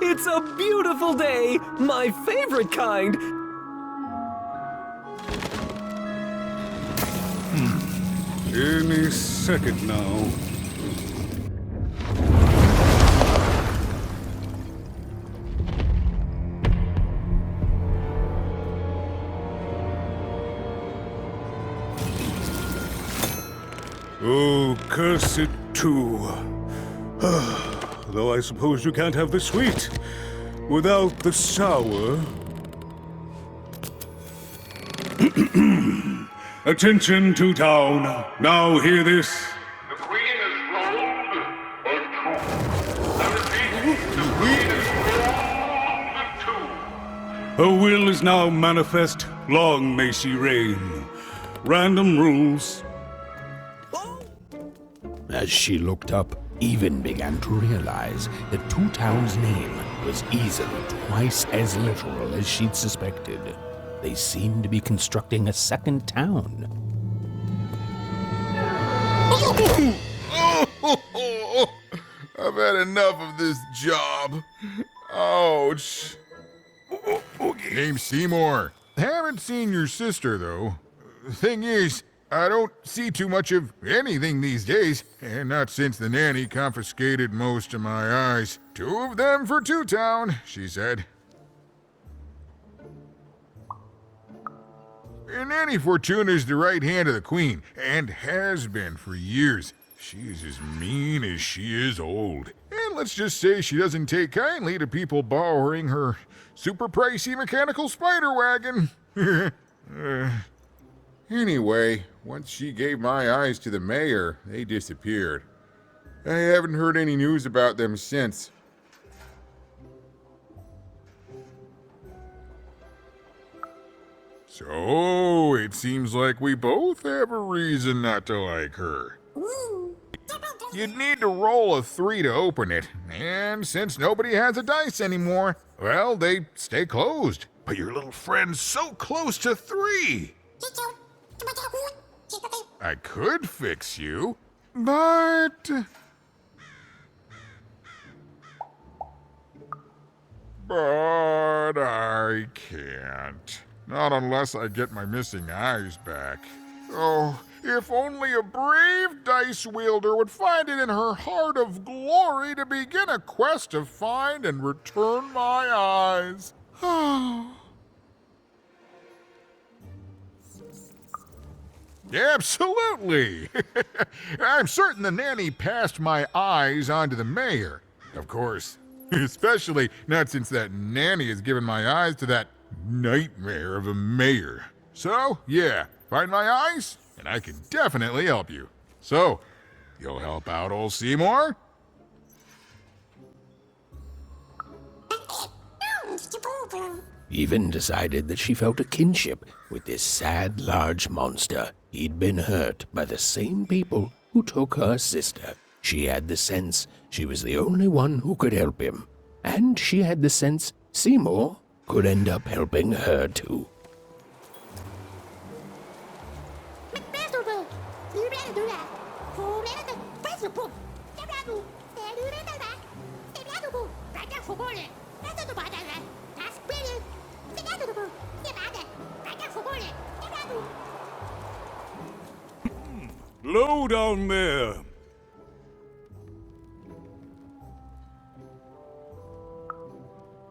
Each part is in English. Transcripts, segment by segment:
It's a beautiful day! My favorite kind! Any second now. Oh, curse it too. Though I suppose you can't have the sweet without the sour. Attention to town. Now hear this. The Queen is rolled or true. I repeat, the Queen is rolled or true. Her will is now manifest. Long may she reign. Random rules. As she looked up, Even began to realize that Two Town's name was easily twice as literal as she'd suspected. They seemed to be constructing a second town. I've had enough of this job. Ouch. Name's Seymour. Haven't seen your sister, though. Thing is, I don't see too much of anything these days, and not since the nanny confiscated most of my eyes. 2 of them for Two Town, she said. Nanny Fortuna is the right hand of the Queen, and has been for years. She's as mean as she is old. And let's just say she doesn't take kindly to people borrowing her super pricey mechanical spider wagon. Anyway, once she gave my eyes to the mayor, they disappeared. I haven't heard any news about them since. So, it seems like we both have a reason not to like her. You'd need to roll a 3 to open it, and since nobody has a dice anymore, well, they stay closed. But your little friend's so close to 3! I could fix you, but... But I can't. Not unless I get my missing eyes back. Oh, if only a brave dice wielder would find it in her heart of glory to begin a quest to find and return my eyes. Absolutely! I'm certain the nanny passed my eyes on to the mayor. Of course. Especially not since that nanny has given my eyes to that nightmare of a mayor. So, yeah, find my eyes, and I can definitely help you. So, you'll help out old Seymour? Even decided that she felt a kinship with this sad, large monster. He'd been hurt by the same people who took her sister. She had the sense she was the only one who could help him. And she had the sense Seymour could end up helping her too. Low down there.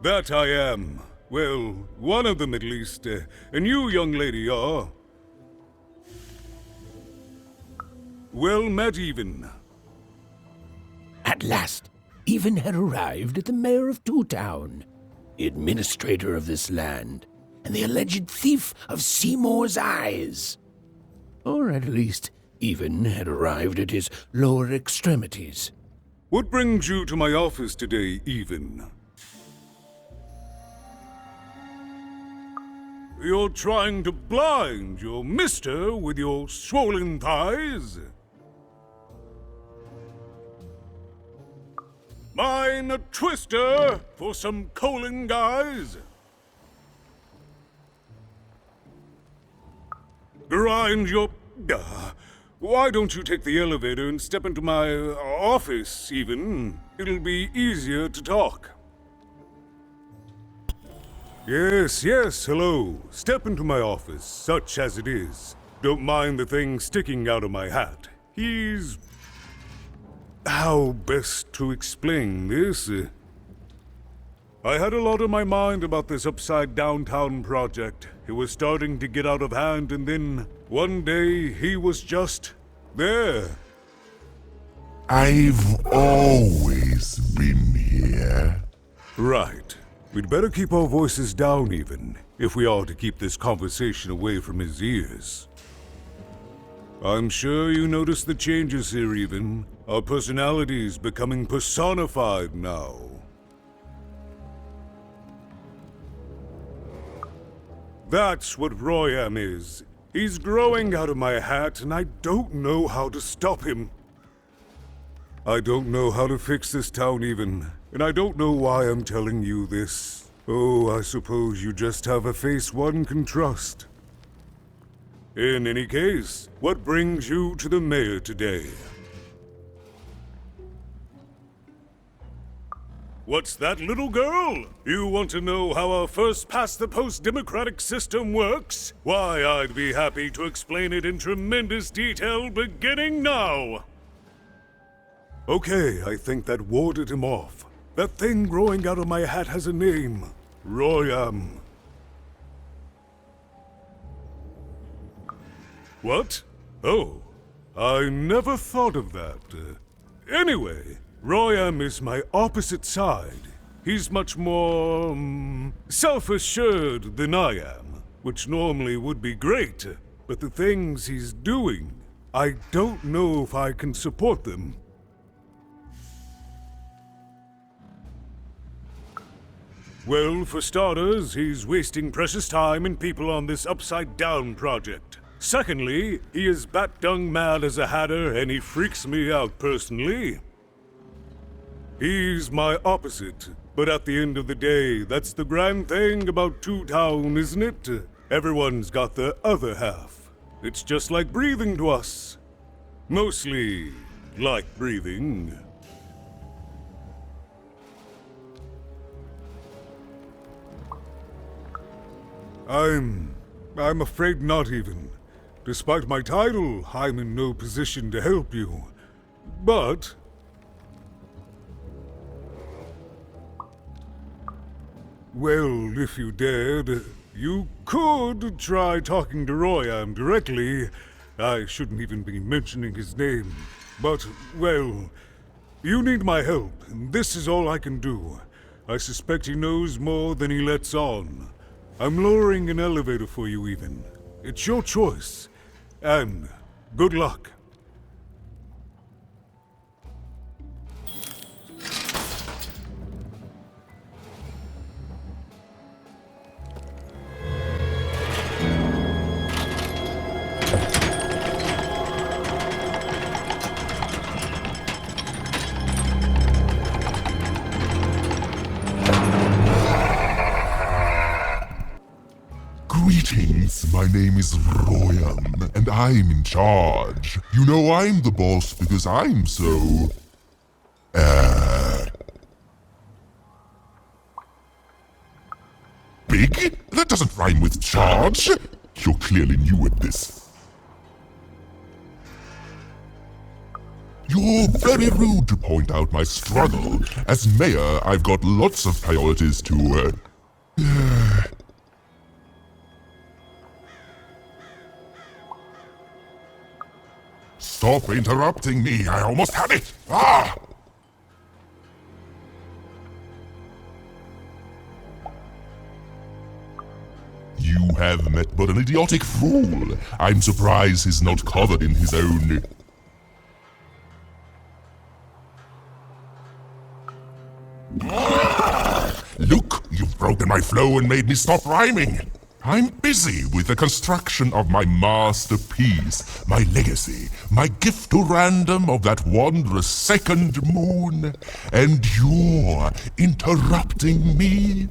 That I am. Well, one of them at least. And you, young lady, are... Well met, Even. At last, Even had arrived at the mayor of Two Town, the administrator of this land, and the alleged thief of Seymour's eyes. Or at least, Even had arrived at his lower extremities. What brings you to my office today, Even? You're trying to blind your mister with your swollen thighs? Mine a twister for some colon guys? Grind your... why don't you take the elevator and step into my office, Even? It'll be easier to talk. Yes, yes, hello. Step into my office, such as it is. Don't mind the thing sticking out of my hat. He's... How best to explain this? I had a lot on my mind about this upside downtown project. It was starting to get out of hand, and then one day he was just there. I've always been here. Right. We'd better keep our voices down even, if we are to keep this conversation away from his ears. I'm sure you noticed the changes here even. Our personalities becoming personified now. That's what Royam is. He's growing out of my hat, and I don't know how to stop him. I don't know how to fix this town even, and I don't know why I'm telling you this. Oh, I suppose you just have a face one can trust. In any case, what brings you to the mayor today? What's that, little girl? You want to know how our first-past-the-post democratic system works? Why, I'd be happy to explain it in tremendous detail beginning now. Okay, I think that warded him off. That thing growing out of my hat has a name. Royam. What? Oh, I never thought of that. Anyway, Royam is my opposite side. He's much more, self-assured than I am, which normally would be great, but the things he's doing, I don't know if I can support them. Well, for starters, he's wasting precious time and people on this upside-down project. Secondly, he is bat-dung mad as a hatter, and he freaks me out personally. He's my opposite, but at the end of the day, that's the grand thing about Two Town, isn't it? Everyone's got the other half. It's just like breathing to us. Mostly like breathing. I'm afraid not even. Despite my title, I'm in no position to help you. But... well, if you dared, you could try talking to Royam directly. I shouldn't even be mentioning his name. But, well, you need my help, and this is all I can do. I suspect he knows more than he lets on. I'm lowering an elevator for you even. It's your choice. And good luck. Greetings, my name is Royam, and I'm in charge. You know I'm the boss because I'm so... big? That doesn't rhyme with charge. You're clearly new at this. You're very rude to point out my struggle. As mayor, I've got lots of priorities to, Stop interrupting me, I almost had it! Ah! You have met but an idiotic fool. I'm surprised he's not covered in his own... Look, you've broken my flow and made me stop rhyming. I'm busy with the construction of my masterpiece, my legacy, my gift to random of that wondrous second moon, and you're interrupting me?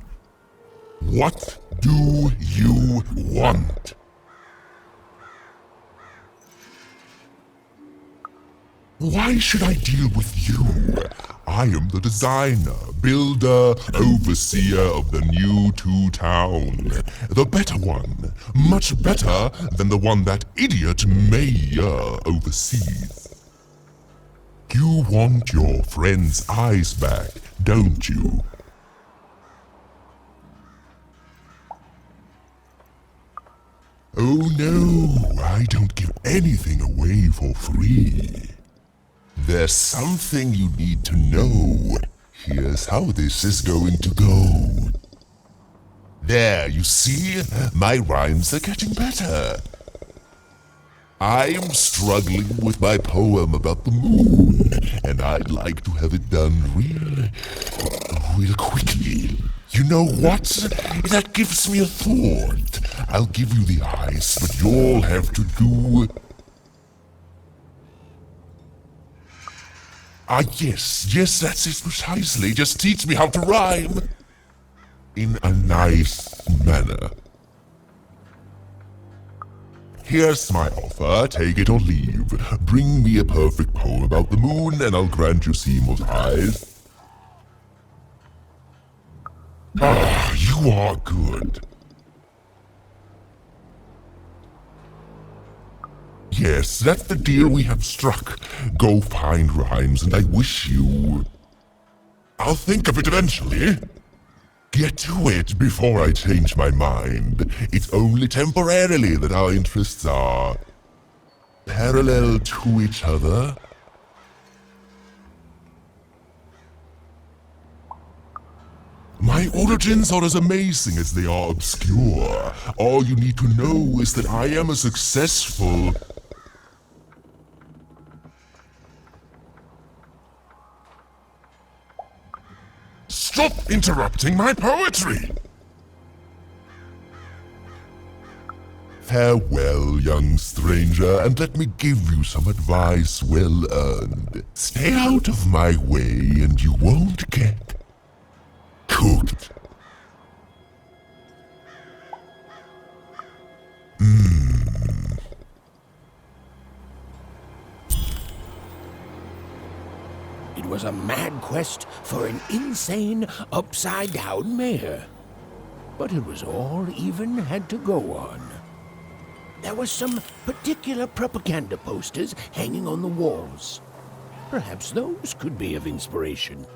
What do you want? Why should I deal with you? I am the designer, builder, overseer of the new Town. The better one. Much better than the one that idiot mayor oversees. You want your friend's eyes back, don't you? Oh no, I don't give anything away for free. There's something you need to know. Here's how this is going to go. There, you see? My rhymes are getting better. I'm struggling with my poem about the moon, and I'd like to have it done real quickly. You know what? That gives me a thought. I'll give you the eyes, but you'll have to do... yes, that's it precisely. Just teach me how to rhyme. In a nice manner. Here's my offer, take it or leave. Bring me a perfect poem about the moon and I'll grant you Seymour's eyes. Ah, you are good. Yes, that's the deal we have struck. Go find rhymes and I wish you... I'll think of it eventually. Get to it before I change my mind. It's only temporarily that our interests are... parallel to each other. My origins are as amazing as they are obscure. All you need to know is that I am a successful... Stop interrupting my poetry! Farewell, young stranger, and let me give you some advice well earned. Stay out of my way and you won't get cooked. It was a mad quest for an insane, upside-down mayor. But it was all even had to go on. There were some particular propaganda posters hanging on the walls. Perhaps those could be of inspiration.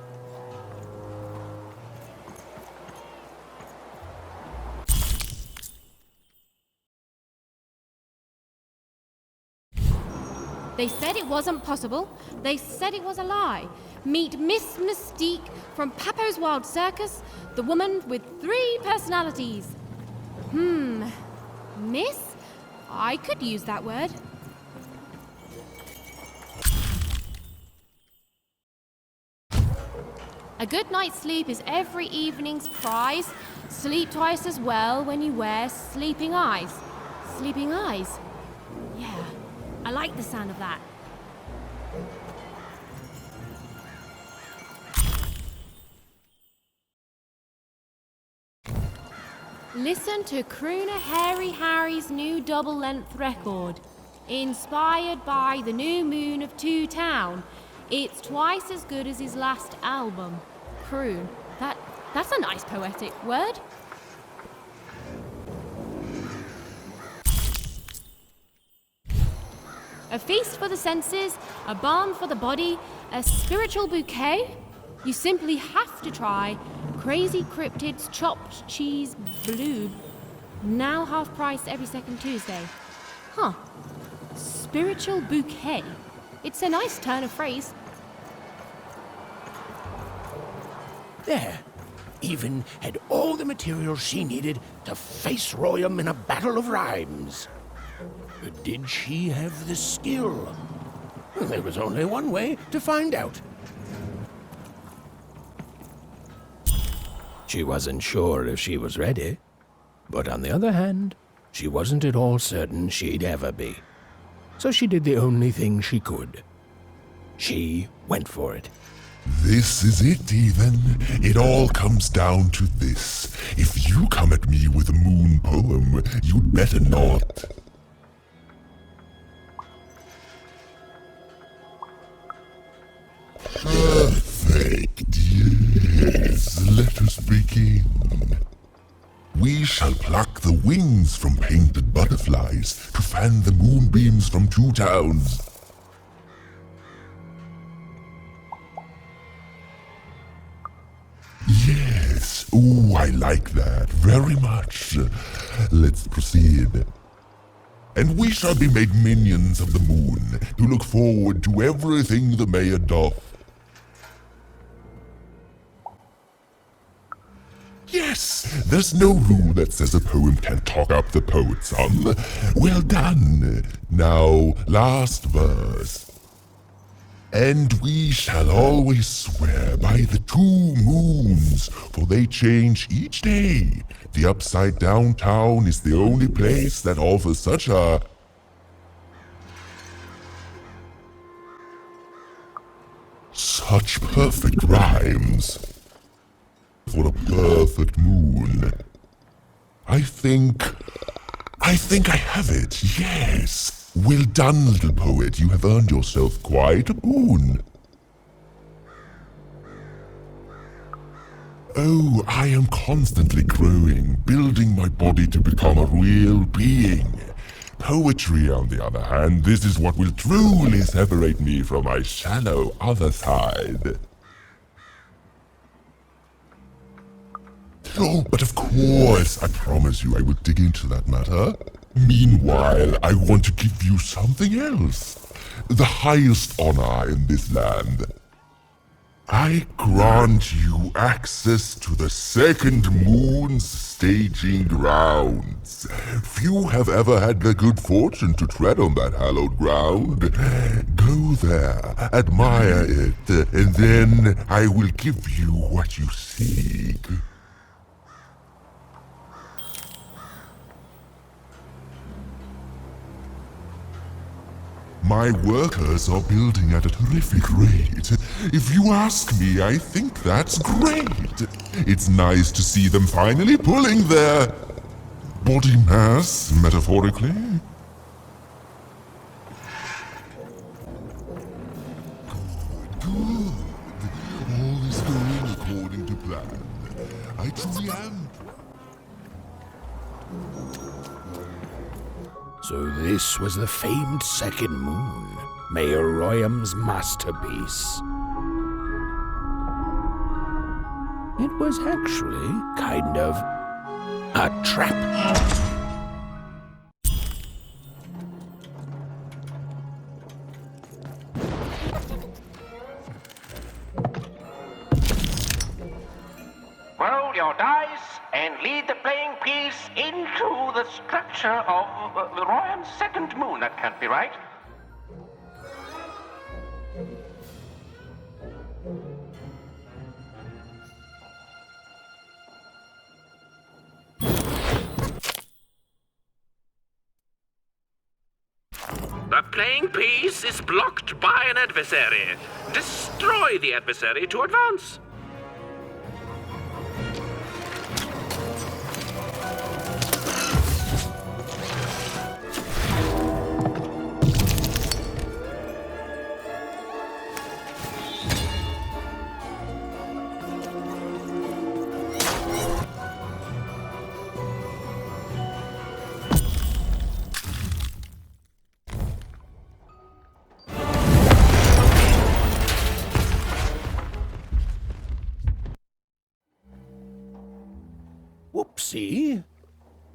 They said it wasn't possible. They said it was a lie. Meet Miss Mystique from Papo's Wild Circus, the woman with 3 personalities. Miss? I could use that word. A good night's sleep is every evening's prize. Sleep twice as well when you wear sleeping eyes. Sleeping eyes? Yeah. I like the sound of that. Listen to crooner Hairy Harry's new double-length record. Inspired by the new moon of Town. It's twice as good as his last album. Croon. That's a nice poetic word. A feast for the senses, a balm for the body, a spiritual bouquet? You simply have to try Crazy Cryptid's Chopped Cheese Bloob. Now half price every second Tuesday. Huh. Spiritual bouquet. It's a nice turn of phrase. There. Even had all the material she needed to face Royam in a battle of rhymes. But did she have the skill? There was only one way to find out. She wasn't sure if she was ready, but on the other hand, she wasn't at all certain she'd ever be. So she did the only thing she could. She went for it. This is it, even. It all comes down to this. If you come at me with a moon poem, you'd better not. adventures begin. We shall pluck the wings from painted butterflies to fan the moonbeams from two towns. Yes, ooh, I like that very much. Let's proceed. And we shall be made minions of the moon to look forward to everything the mayor doth. Yes, there's no rule that says a poem can't talk up the poet's son. Well done. Now, last verse. And we shall always swear by the 2 moons, for they change each day. The upside down town is the only place that offers such a... such perfect rhymes. For a perfect moon. I think I have it, yes. Well done, little poet. You have earned yourself quite a boon. Oh, I am constantly growing, building my body to become a real being. Poetry, on the other hand, this is what will truly separate me from my shallow other side. Oh, but of course, I promise you I will dig into that matter. Meanwhile, I want to give you something else. The highest honor in this land. I grant you access to the second moon's staging grounds. Few have ever had the good fortune to tread on that hallowed ground. Go there, admire it, and then I will give you what you seek. My workers are building at a terrific rate. If you ask me, I think that's great. It's nice to see them finally pulling their body mass, metaphorically. Good. All is going according to plan. I truly am. So this was the famed second moon, Mayor Royam's masterpiece. It was actually kind of a trap. Roll your dice and lead the playing piece into the structure of the Royam's second moon. That can't be right. The playing piece is blocked by an adversary. Destroy the adversary to advance. Whoopsie.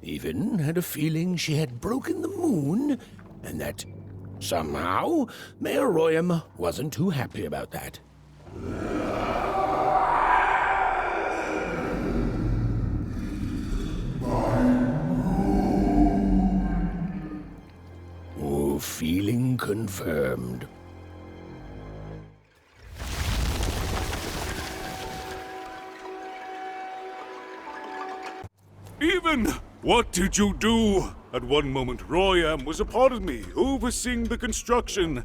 Even had a feeling she had broken the moon, and that somehow Mayor Royam wasn't too happy about that. Oh, feeling confirmed. Even! What did you do? At one moment, Royam was a part of me, overseeing the construction.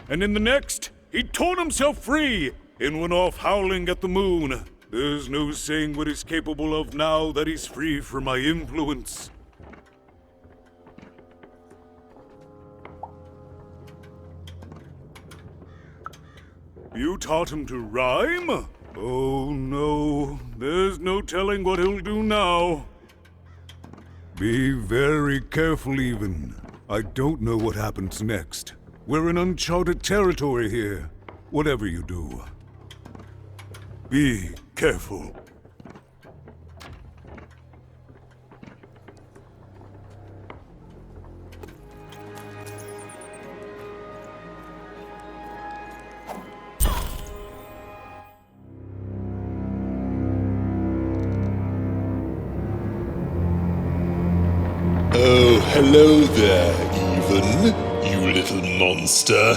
And in the next, he'd torn himself free and went off howling at the moon. There's no saying what he's capable of now that he's free from my influence. You taught him to rhyme? Oh no, there's no telling what he'll do now. Be very careful, even. I don't know what happens next. We're in uncharted territory here. Whatever you do, be careful. Oh, hello there, Even, you little monster.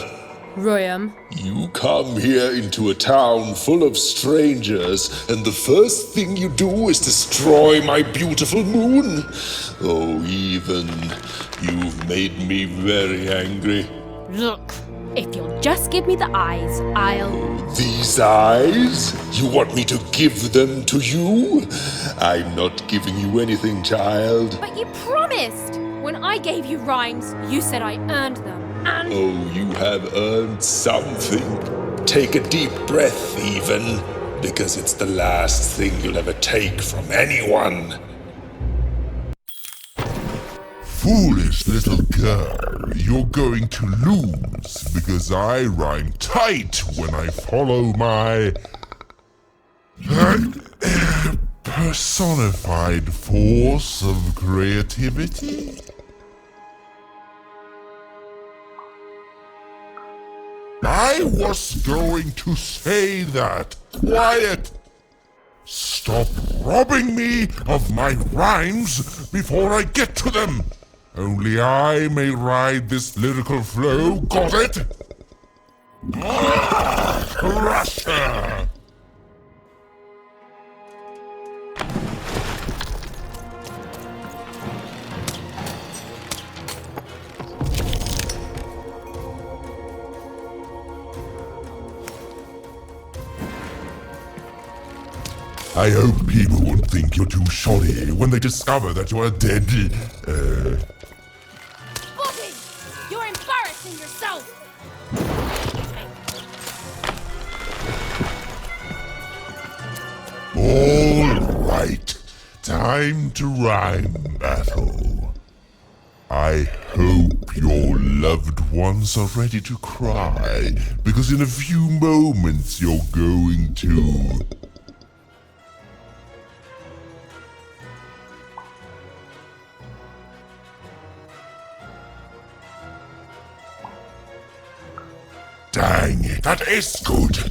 Royam. You come here into a town full of strangers, and the first thing you do is destroy my beautiful moon. Oh, Even, you've made me very angry. Look, if you'll just give me the eyes, I'll... These eyes? You want me to give them to you? I'm not giving you anything, child. But you promised! When I gave you rhymes, you said I earned them, and... Oh, you have earned something. Take a deep breath, Even, because it's the last thing you'll ever take from anyone. Foolish little girl, you're going to lose because I rhyme tight when I follow my personified force of creativity. I was going to say that. Quiet! Stop robbing me of my rhymes before I get to them! Only I may ride this lyrical flow, got it? Crusher! I hope people won't think you're too shoddy when they discover that you're dead, Bobby! You're embarrassing yourself! All right, time to rhyme battle. I hope your loved ones are ready to cry, because in a few moments you're going to... Dang it, that is good!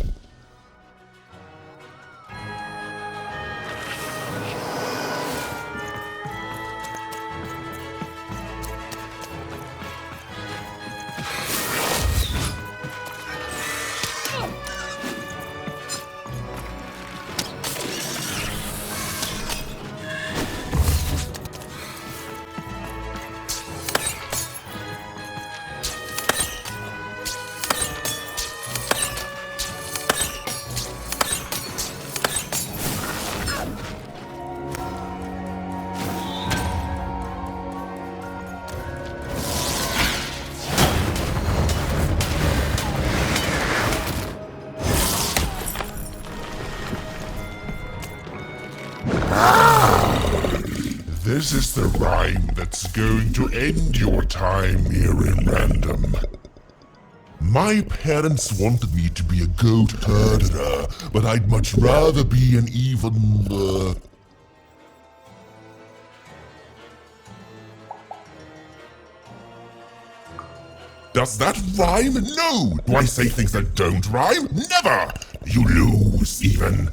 This is the rhyme that's going to end your time here in Random. My parents wanted me to be a goat herder, but I'd much rather be an even, Does that rhyme? No! Do I say things that don't rhyme? Never! You lose, Even.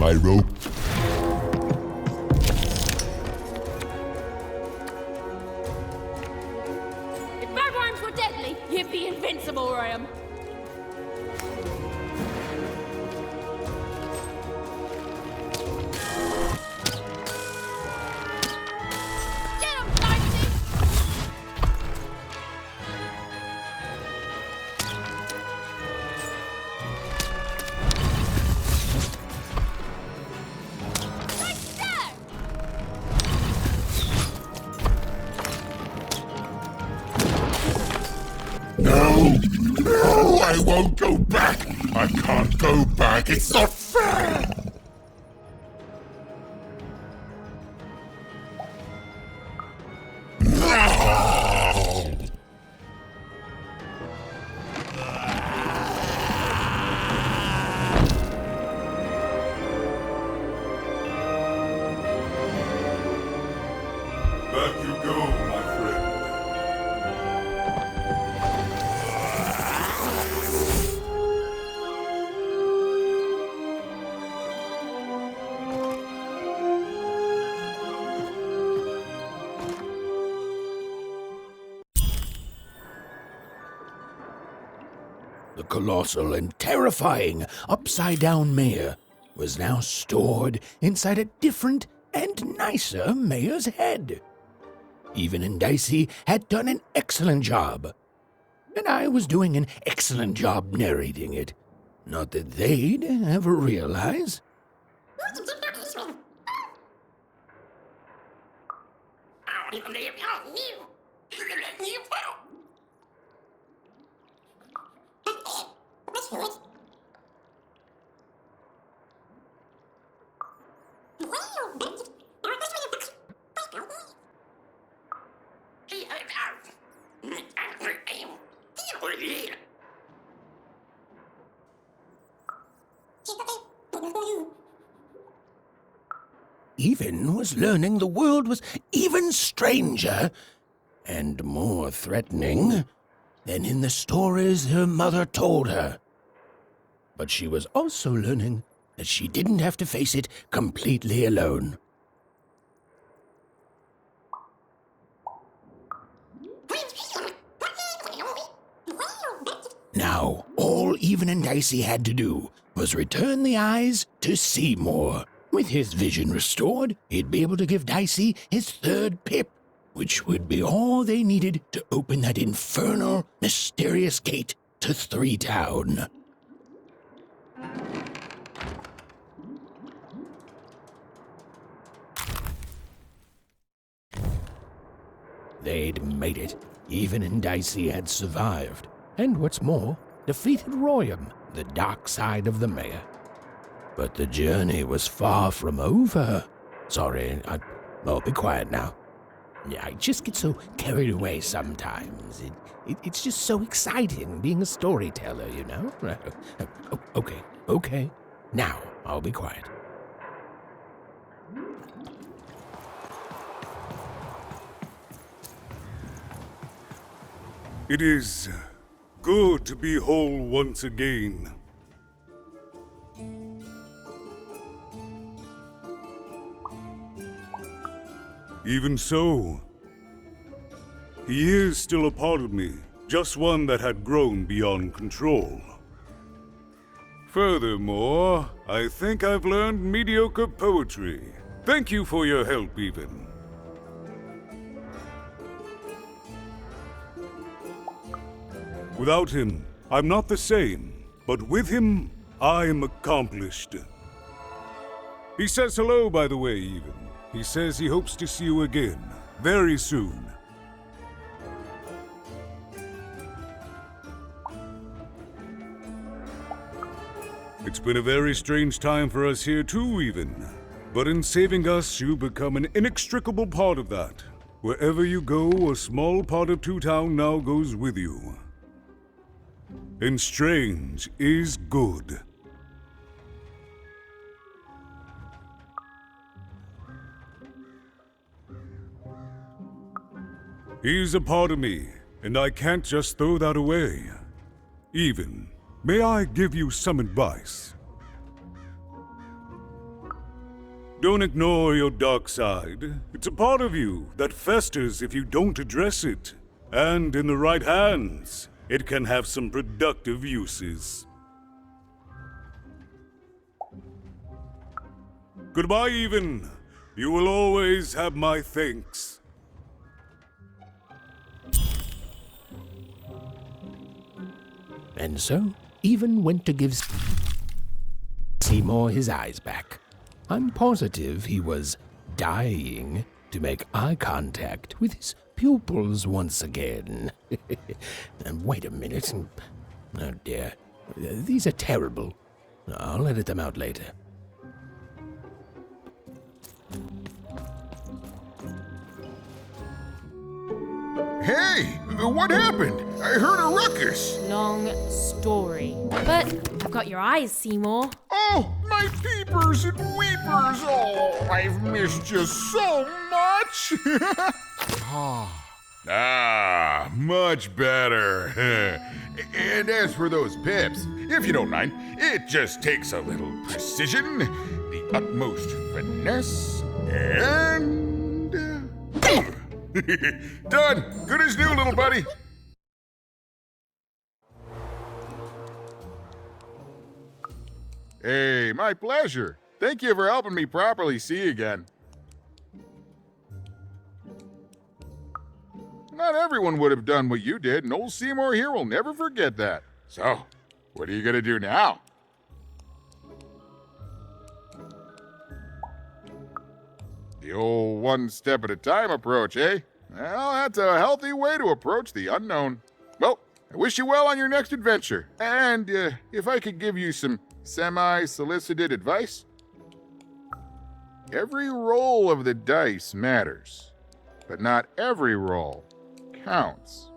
My rope. If bad rhymes were deadly, you'd be invincible, Royam. Get him, Dynasty! I won't go back! I can't go back! It's not fair! No! Back you go, my friend. The colossal and terrifying upside-down mayor was now stored inside a different and nicer mayor's head. Even and Dicey had done an excellent job, and I was doing an excellent job narrating it. Not that they'd ever realize. Even was learning the world was even stranger and more threatening than in the stories her mother told her. But she was also learning that she didn't have to face it completely alone. Now, all Even and Dicey had to do was return the eyes to Seymour. With his vision restored, he'd be able to give Dicey his third pip, which would be all they needed to open that infernal, mysterious gate to Three Town. They'd made it. Even and Dicey had survived. And what's more, defeated Royam, the dark side of the mayor. But the journey was far from over. Sorry, I'll be quiet now. Yeah, I just get so carried away sometimes. It's just so exciting being a storyteller, you know? Okay. Now, I'll be quiet. It is good to be whole once again. Even so, he is still a part of me, just one that had grown beyond control. Furthermore, I think I've learned mediocre poetry. Thank you for your help, Even. Without him, I'm not the same, but with him, I'm accomplished. He says hello, by the way, Even. He says he hopes to see you again, very soon. It's been a very strange time for us here too, Even. But in saving us, you become an inextricable part of that. Wherever you go, a small part of Two Town now goes with you. And strange is good. He's a part of me, and I can't just throw that away. Even, may I give you some advice? Don't ignore your dark side. It's a part of you that festers if you don't address it. And in the right hands, it can have some productive uses. Goodbye, Even. You will always have my thanks. And so, Even went to give Seymour his eyes back. I'm positive he was dying to make eye contact with his pupils once again. And wait a minute, Oh dear. These are terrible. I'll edit them out later. Hey, what happened? I heard a ruckus. Long story. But I've got your eyes, Seymour. Oh, my peepers and weepers. Oh, I've missed you so much. Much better. And as for those pips, if you don't mind, it just takes a little precision, the utmost finesse, and... Done. Good as new, little buddy. Hey, my pleasure. Thank you for helping me properly see again. Not everyone would have done what you did, and old Seymour here will never forget that. So, what are you gonna do now? The old one step at a time approach, eh? Well, that's a healthy way to approach the unknown. Well, I wish you well on your next adventure. And if I could give you some semi-solicited advice, every roll of the dice matters, but not every roll counts.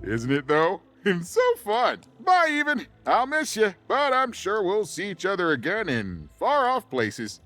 Isn't it, though? It's so fun. Bye, even. I'll miss you, but I'm sure we'll see each other again in far-off places.